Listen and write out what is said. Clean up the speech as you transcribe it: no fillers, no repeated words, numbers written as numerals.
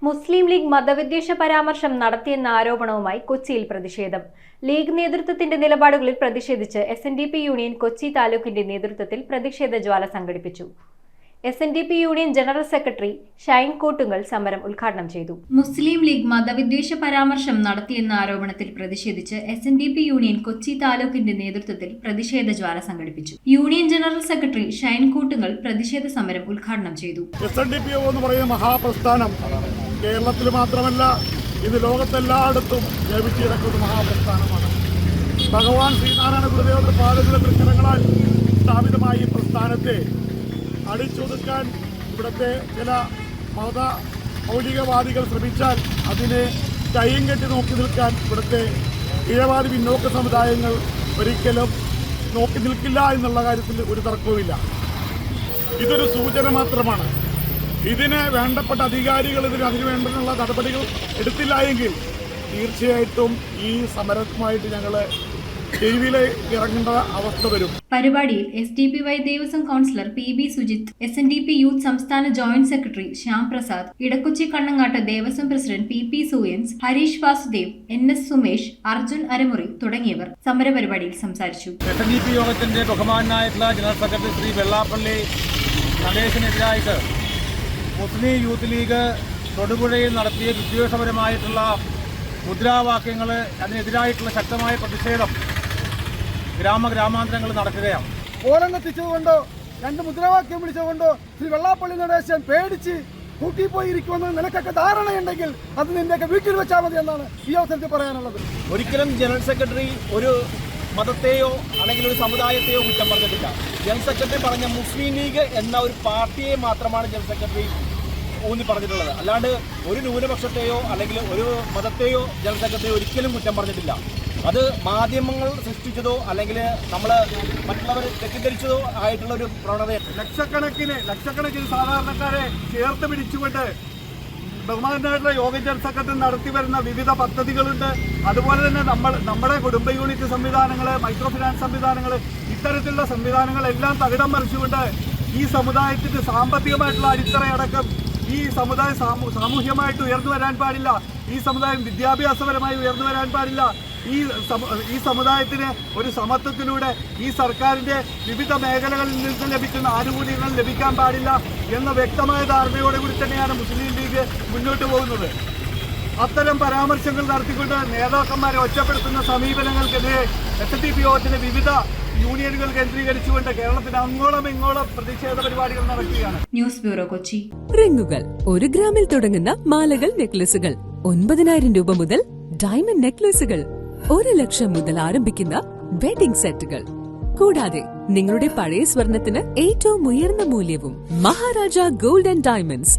മുസ്ലിം league മതവിദ്വേഷ പരാമർശം നടത്തിയെന്ന ആരോപണവുമായി കൊച്ചിയിൽ പ്രതിഷേധം. ലീഗ് നേതൃത്വത്തിന്റെ നിലപാടുകളിൽ പ്രതിഷേധിച്ച് SNDP യൂണിയൻ കൊച്ചി താലൂക്കിന്റെ നേതൃത്വത്തിൽ പ്രതിഷേധ ജ്വാല സംഘടിപ്പിച്ചു. SNDP union general secretary Shine Kottungal സമരം ഉദ്ഘാടനം ചെയ്തു. മുസ്ലിം ലീഗ് മതവിദ്വേഷ പരാമർശം നടത്തിയെന്ന ആരോപണത്തിൽ പ്രതിഷേധിച്ച് SNDP യൂണിയൻ കൊച്ചി താലൂക്കിന്റെ നേതൃത്വത്തിൽ പ്രതിഷേധ ജ്വാല സംഘടിപ്പിച്ചു. യൂണിയൻ ജനറൽ സെക്രട്ടറി ഷൈൻ കോട്ടുങ്ങൽ പ്രതിഷേധ സമരം ഉദ്ഘാടനം ചെയ്തു. SNDP എന്ന് പറയുന്ന മഹാപ്രസ്ഥാനം കേരളത്തിൽ മാത്രമല്ല, ഇത് ലോകത്തെല്ലായിടത്തും വ്യാപിച്ചു കിടക്കുന്ന മഹാപ്രസ്ഥാനമാണ്. ഭഗവാൻ ശ്രീനാരായണ ഗുരുദേവന്റെ പാദങ്ങളുടെ തൃക്കരങ്ങളാൽ സ്ഥാപിതമായ ഈ പ്രസ്ഥാനത്തെ അടിച്ചൊതുക്കാൻ ഇവിടുത്തെ ചില മത മൗലികവാദികൾ ശ്രമിച്ചാൽ അതിനെ കയ്യും കെട്ടി നോക്കി നിൽക്കാൻ ഇവിടുത്തെ കീഴവാദി പിന്നോക്ക സമുദായങ്ങൾ ഒരിക്കലും നോക്കി നിൽക്കില്ല എന്നുള്ള കാര്യത്തിൽ ഒരു തർക്കവുമില്ല. ഇതൊരു സൂചന മാത്രമാണ്. ഇതിന് വേണ്ടപ്പെട്ട അധികാരികൾ അതിനു വേണ്ടുന്ന നടപടികൾ എടുത്തില്ല എങ്കിൽ തീർച്ചയായിട്ടും ഈ സമരവുമായിട്ട് ഞങ്ങൾ തെരുവിലേക്ക് ഇറങ്ങേണ്ട അവസ്ഥ വരും. പരിപാടിയിൽ SDPY Devaswom councillor PB Sujith, SNDP youth സംസ്ഥാന joint secretary Shyam Prasad, Edakochi Kannangattu Devaswom president PP സൂയൻസ്, ഹരീഷ് വാസുദേവ്, NS സുമേഷ്, അർജുൻ അരമുറി തുടങ്ങിയവർ സമരപരിപാടിയിൽ സംസാരിച്ചു. SNDP യോഗത്തിന്റെ ബഹുമാനായിട്ടുള്ള ജനറൽ സെക്രട്ടറി ശ്രീ വെള്ളാപ്പള്ളി നടേശനെതിരായിട്ട് മുസ്ലിം യൂത്ത് ലീഗ് തൊടുപുഴയിൽ നടത്തിയ വിദ്വേഷപരമായിട്ടുള്ള മുദ്രാവാക്യങ്ങൾ, അതിനെതിരായിട്ടുള്ള ശക്തമായ പ്രതിഷേധം ഗ്രാമാന്തരങ്ങളിൽ നടക്കുകയാണ്. ഓലം കത്തിച്ചതുകൊണ്ടോ രണ്ട് മുദ്രാവാക്യം വിളിച്ചുകൊണ്ടോ ശ്രീ വെള്ളാപ്പള്ളി നടേശൻ പേടിച്ച് കൂട്ടിപ്പോയിരിക്കുമെന്ന് നിനക്കൊക്കെ ധാരണയുണ്ടെങ്കിൽ അത് നിന്റെയൊക്കെ വീട്ടിൽ വെച്ചാൽ മതി എന്നാണ് ഈ അവസരത്തിൽ പറയാനുള്ളത്. ഒരിക്കലും ജനറൽ സെക്രട്ടറി ഒരു മതത്തെയോ അല്ലെങ്കിൽ ഒരു സമുദായത്തെയോ കുറ്റം പറഞ്ഞിട്ടില്ല. ജനറൽ സെക്രട്ടറി പറഞ്ഞ മുസ്ലിം ലീഗ് എന്ന ഒരു പാർട്ടിയെ മാത്രമാണ് ജനറൽ സെക്രട്ടറി ഊന്നി പറഞ്ഞിട്ടുള്ളത്. അല്ലാണ്ട് ഒരു ന്യൂനപക്ഷത്തെയോ അല്ലെങ്കിൽ ഒരു മതത്തെയോ ജനറൽ സെക്രട്ടറി ഒരിക്കലും കുറ്റം പറഞ്ഞിട്ടില്ല. അത് മാധ്യമങ്ങൾ സൃഷ്ടിച്ചതോ അല്ലെങ്കിൽ നമ്മൾ മറ്റുള്ളവർ തെറ്റിദ്ധരിച്ചതോ ആയിട്ടുള്ള ഒരു പ്രവണതയാണ്. ലക്ഷക്കണക്കിന് സാധാരണക്കാരെ ചേർത്ത് പിടിച്ചുകൊണ്ട് ബഹുമാനായിട്ടുള്ള യോഗ ജനറൽ സെക്രട്ടറി നടത്തി വരുന്ന വിവിധ പദ്ധതികളുണ്ട്. അതുപോലെ തന്നെ നമ്മുടെ കുടുംബ യൂണിറ്റ് സംവിധാനങ്ങൾ, മൈക്രോ ഫിനാൻസ് സംവിധാനങ്ങൾ, ഇത്തരത്തിലുള്ള സംവിധാനങ്ങളെല്ലാം തകിടം മറിച്ചുകൊണ്ട് ഈ സമുദായത്തിന്റെ സാമ്പത്തികമായിട്ടുള്ള അടിത്തറയടക്കം ഈ സമുദായം സാമൂഹ്യമായിട്ട് ഉയർന്നു വരാൻ പാടില്ല. ഈ സമുദായം വിദ്യാഭ്യാസപരമായി ഉയർന്നു വരാൻ പാടില്ല. ഈ സമുദായത്തിന് ഒരു സമത്വത്തിലൂടെ ഈ സർക്കാരിന്റെ വിവിധ മേഖലകളിൽ നിന്ന് ലഭിക്കുന്ന ആനുകൂല്യങ്ങൾ ലഭിക്കാൻ പാടില്ല എന്ന വ്യക്തമായ ധാരണയോടുകൂടി തന്നെയാണ് മുസ്ലിം ലീഗ് മുന്നോട്ട് പോകുന്നത്. അത്തരം പരാമർശങ്ങൾ നടത്തിക്കൊണ്ട് നേതാക്കന്മാരെ ഒറ്റപ്പെടുത്തുന്ന സമീപനങ്ങൾക്കെതിരെ SNDP യോഗത്തിന്റെ വിവിധ യൂണിയനുകൾ കേന്ദ്രീകരിച്ചുകൊണ്ട് കേരളത്തിൽ അങ്ങോളം ഇങ്ങോളം പ്രതിഷേധ പരിപാടികൾ നടക്കുകയാണ്. News bureau, Kochi. റിങ്ങുകൾ 1 ഗ്രാമിൽ തുടങ്ങുന്ന മാലകൾ, നെക്ലസുകൾ 9,000 രൂപ മുതൽ ഡയമണ്ട് നെക്ലസുകൾ 1 ലക്ഷം മുതൽ ആരംഭിക്കുന്ന വെഡിംഗ് സെറ്റുകൾ, കൂടാതെ നിങ്ങളുടെ പഴയ സ്വർണത്തിന് ഏറ്റവും ഉയർന്ന മൂല്യവും. Maharaja gold and diamonds,